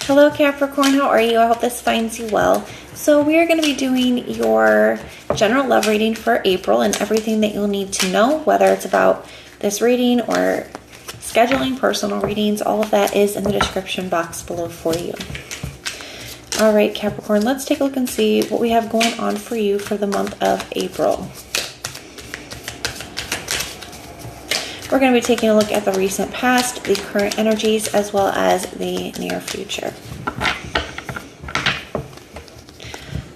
Hello Capricorn, how are you? I hope this finds you well. So we are going to be doing your general love reading for April and everything that you'll need to know, whether it's about this reading or scheduling personal readings. All of that is in the description box below for you. All right, Capricorn, let's take a look and see what we have going on for you for the month of April. We're going to be taking a look at the recent past, the current energies, as well as the near future.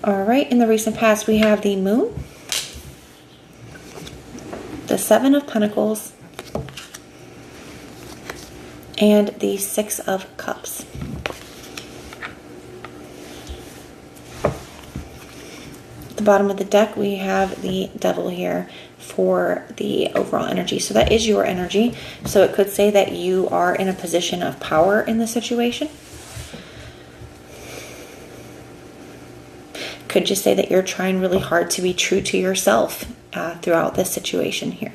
All right, in the recent past, we have the Moon, the Seven of Pentacles, and the Six of Cups. At the bottom of the deck, we have the Devil here for the overall energy. So that is your energy. So it could say that you are in a position of power in the situation. Could just say that you're trying really hard to be true to yourself throughout this situation here.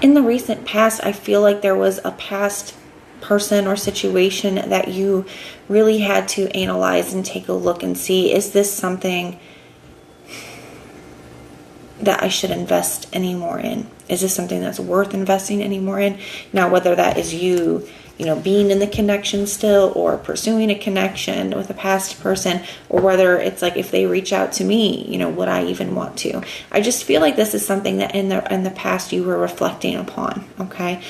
In the recent past, I feel like there was a past person or situation that you really had to analyze and take a look and see, is this something that I should invest any more in? Is this something that's worth investing any more in? Now, whether that is you being in the connection still or pursuing a connection with a past person, or whether it's like if they reach out to me, would I even want to? I just feel like this is something that in the past you were reflecting upon, okay?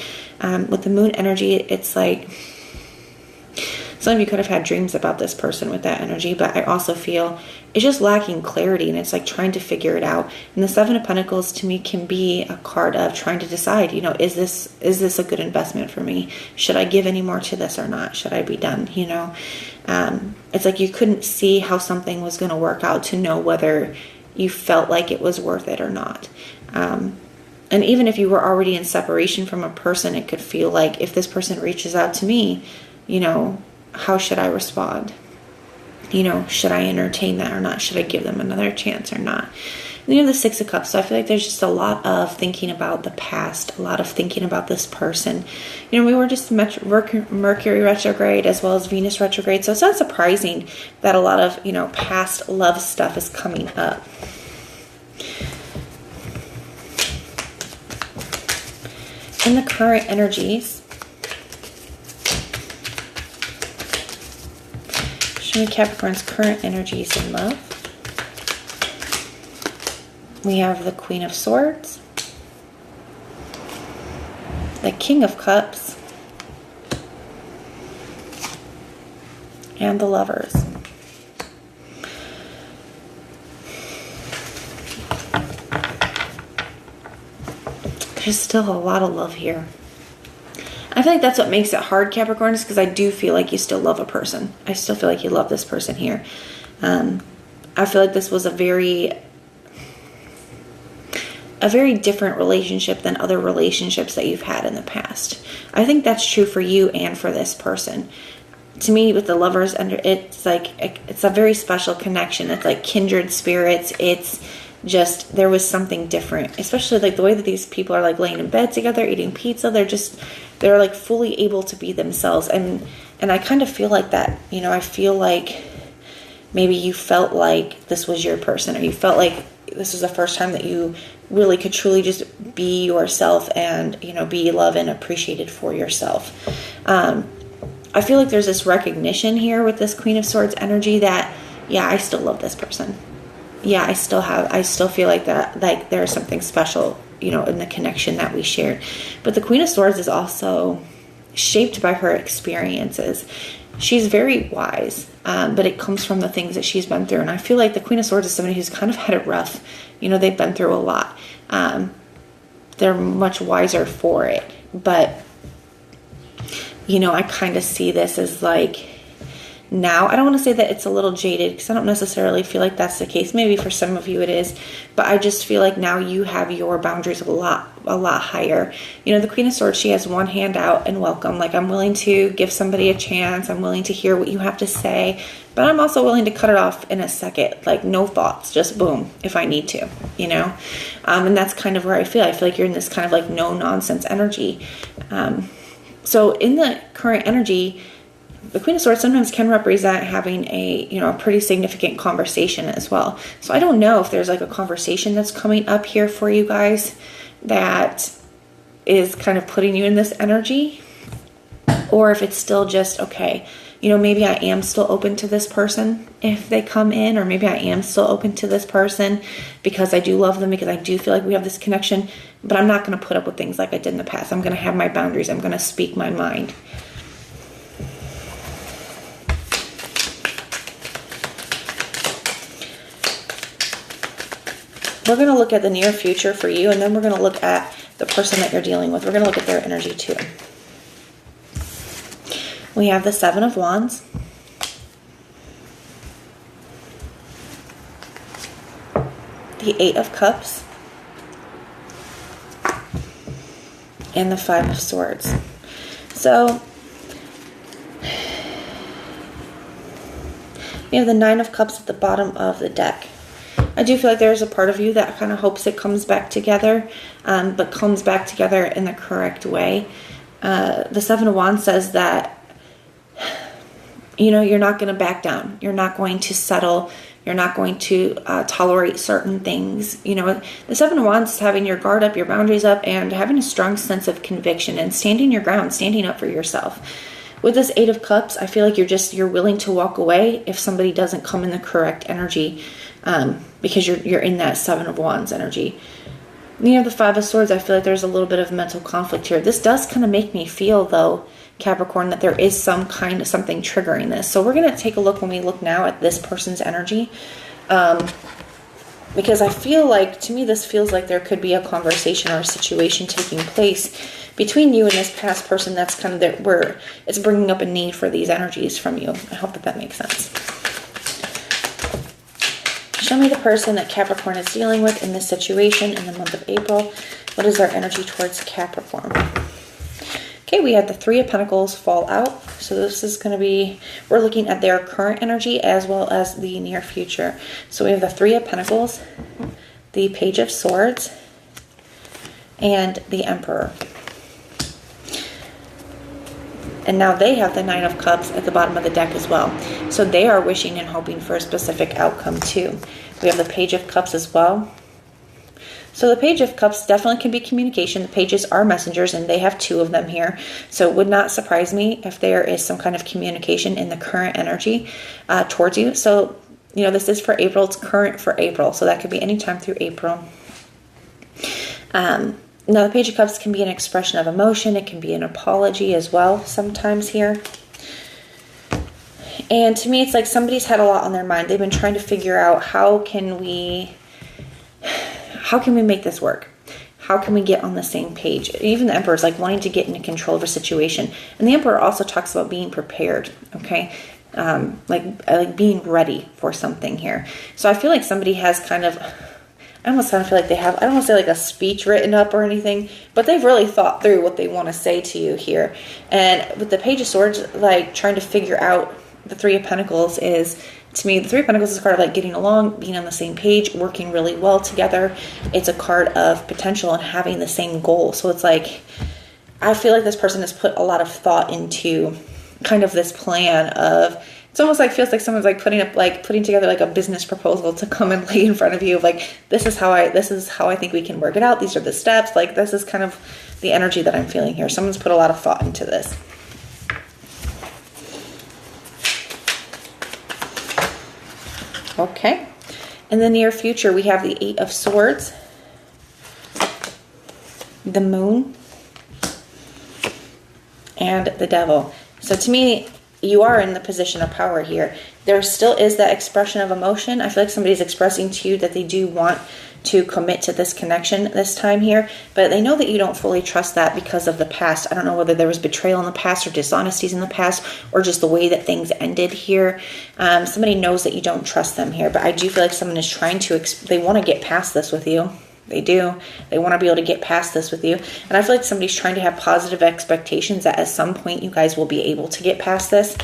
With the Moon energy, it's like some of you could have had dreams about this person with that energy, but I also feel it's just lacking clarity, and it's like trying to figure it out. And the Seven of Pentacles to me can be a card of trying to decide, is this a good investment for me? Should I give any more to this or not? Should I be done? It's like you couldn't see how something was going to work out to know whether you felt like it was worth it or not. And even if you were already in separation from a person, it could feel like if this person reaches out to me, how should I respond? Should I entertain that or not? Should I give them another chance or not? And you have the Six of Cups. So I feel like there's just a lot of thinking about the past, a lot of thinking about this person. We were just Mercury retrograde as well as Venus retrograde. So it's not surprising that a lot of, past love stuff is coming up. In the current energies, show me Capricorn's current energies in love. We have the Queen of Swords, the King of Cups, and the Lovers. There's still a lot of love here. I feel like that's what makes it hard, Capricorn, is because I do feel like you still love a person. I still feel like you love this person here. I feel like this was a very different relationship than other relationships that you've had in the past. I think that's true for you and for this person. To me, with the Lovers, it's a very special connection. It's like kindred spirits. It's just, there was something different, especially like the way that these people are like laying in bed together, eating pizza. They're like fully able to be themselves. And I kind of feel like that, I feel like maybe you felt like this was your person, or you felt like this was the first time that you really could truly just be yourself and, be loved and appreciated for yourself. I feel like there's this recognition here with this Queen of Swords energy that, yeah, I still love this person. Yeah, I still feel like that, like there's something special, in the connection that we shared. But the Queen of Swords is also shaped by her experiences. She's very wise, but it comes from the things that she's been through. And I feel like the Queen of Swords is somebody who's kind of had it rough. They've been through a lot. They're much wiser for it. But, I kind of see this as like, now, I don't want to say that it's a little jaded, because I don't necessarily feel like that's the case. Maybe for some of you it is, but I just feel like now you have your boundaries a lot higher. The Queen of Swords, she has one hand out and welcome. Like, I'm willing to give somebody a chance. I'm willing to hear what you have to say, but I'm also willing to cut it off in a second, like no thoughts, just boom, if I need to, you know? And that's kind of where I feel like you're in this kind of like no nonsense energy. So in the current energy, the Queen of Swords sometimes can represent having a, you know, a pretty significant conversation as well. So I don't know if there's like a conversation that's coming up here for you guys that is kind of putting you in this energy, or if it's still just, okay, you know, maybe I am still open to this person if they come in, or maybe I am still open to this person because I do love them, because I do feel like we have this connection, but I'm not going to put up with things like I did in the past. I'm going to have my boundaries. I'm going to speak my mind. We're going to look at the near future for you, and then we're going to look at the person that you're dealing with. We're going to look at their energy too. We have the Seven of Wands. The Eight of Cups. And the Five of Swords. So, we have the Nine of Cups at the bottom of the deck. I do feel like there's a part of you that kind of hopes it comes back together, but comes back together in the correct way. The Seven of Wands says that, you know, you're not going to back down. You're not going to settle. You're not going to tolerate certain things. You know, the Seven of Wands is having your guard up, your boundaries up, and having a strong sense of conviction and standing your ground, standing up for yourself. With this Eight of Cups, I feel like you're willing to walk away if somebody doesn't come in the correct energy, because you're in that Seven of Wands energy. You know, the Five of Swords, I feel like there's a little bit of mental conflict here. This does kind of make me feel, though, Capricorn, that there is some kind of something triggering this. So we're going to take a look when we look now at this person's energy. Because I feel like, to me, this feels like there could be a conversation or a situation taking place between you and this past person that's kind of there, where it's bringing up a need for these energies from you. I hope that makes sense. Show me the person that Capricorn is dealing with in this situation in the month of April. What is their energy towards Capricorn? Okay, we had the Three of Pentacles fall out. So this is going to be, we're looking at their current energy as well as the near future. So we have the Three of Pentacles, the Page of Swords, and the Emperor. And now they have the Nine of Cups at the bottom of the deck as well. So they are wishing and hoping for a specific outcome too. We have the Page of Cups as well. So the Page of Cups definitely can be communication. The pages are messengers, and they have two of them here. So it would not surprise me if there is some kind of communication in the current energy towards you. So, you know, this is for April. It's current for April. So that could be any time through April. Now, the Page of Cups can be an expression of emotion. It can be an apology as well sometimes here. And to me, it's like somebody's had a lot on their mind. They've been trying to figure out how can we make this work? How can we get on the same page? Even the Emperor is like wanting to get into control of a situation. And the Emperor also talks about being prepared, okay? Like being ready for something here. So I feel like somebody has kind of, I almost kind of feel like they have, I don't want to say like a speech written up or anything, but they've really thought through what they want to say to you here. And with the Page of Swords, like trying to figure out the Three of Pentacles is, to me, the Three of Pentacles is a card of like getting along, being on the same page, working really well together. It's a card of potential and having the same goal. So it's like, I feel like this person has put a lot of thought into kind of this plan of, it's almost like, feels like someone's like putting together like a business proposal to come and lay in front of you. Like, this is how I think we can work it out. These are the steps. Like, this is kind of the energy that I'm feeling here. Someone's put a lot of thought into this. Okay. In the near future, we have the Eight of Swords, the Moon, and the Devil. So to me, you are in the position of power here. There still is that expression of emotion. I feel like somebody's expressing to you that they do want to commit to this connection this time here, but they know that you don't fully trust that because of the past. I don't know whether there was betrayal in the past or dishonesties in the past or just the way that things ended here. Somebody knows that you don't trust them here, but I do feel like someone is trying to, they want to get past this with you. They do. They want to be able to get past this with you. And I feel like somebody's trying to have positive expectations that at some point you guys will be able to get past this.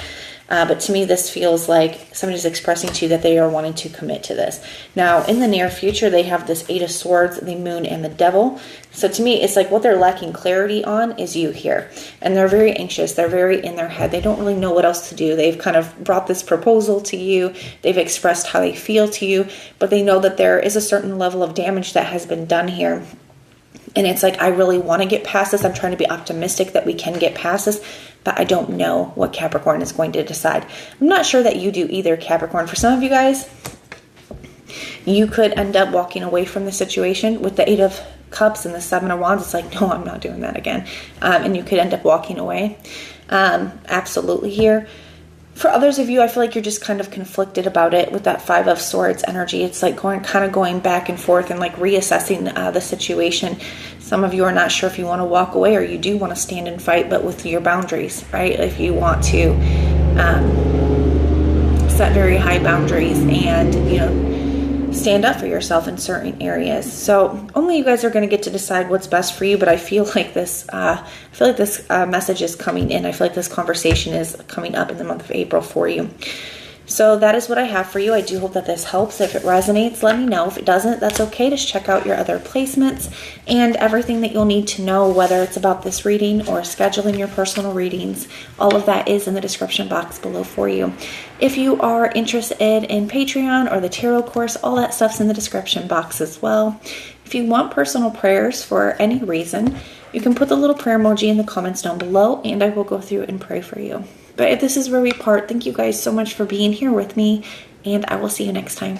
But to me, this feels like somebody's expressing to you that they are wanting to commit to this. Now, in the near future, they have this Eight of Swords, the Moon, and the Devil. So to me, it's like what they're lacking clarity on is you here. And they're very anxious. They're very in their head. They don't really know what else to do. They've kind of brought this proposal to you. They've expressed how they feel to you. But they know that there is a certain level of damage that has been done here. And it's like, I really want to get past this. I'm trying to be optimistic that we can get past this, but I don't know what Capricorn is going to decide. I'm not sure that you do either, Capricorn. For some of you guys, you could end up walking away from the situation with the Eight of Cups and the Seven of Wands. It's like, no, I'm not doing that again. And you could end up walking away. Absolutely here. For others of you, I feel like you're just kind of conflicted about it with that Five of Swords energy. It's like going back and forth and like reassessing the situation. Some of you are not sure if you want to walk away or you do want to stand and fight, but with your boundaries, right? If you want to set very high boundaries and, stand up for yourself in certain areas. So only you guys are going to get to decide what's best for you. But I feel like this, message is coming in. I feel like this conversation is coming up in the month of April for you. So that is what I have for you. I do hope that this helps. If it resonates, let me know. If it doesn't, that's okay. Just check out your other placements and everything that you'll need to know, whether it's about this reading or scheduling your personal readings. All of that is in the description box below for you. If you are interested in Patreon or the tarot course, all that stuff's in the description box as well. If you want personal prayers for any reason, you can put the little prayer emoji in the comments down below and I will go through and pray for you. But if this is where we part, thank you guys so much for being here with me, and I will see you next time.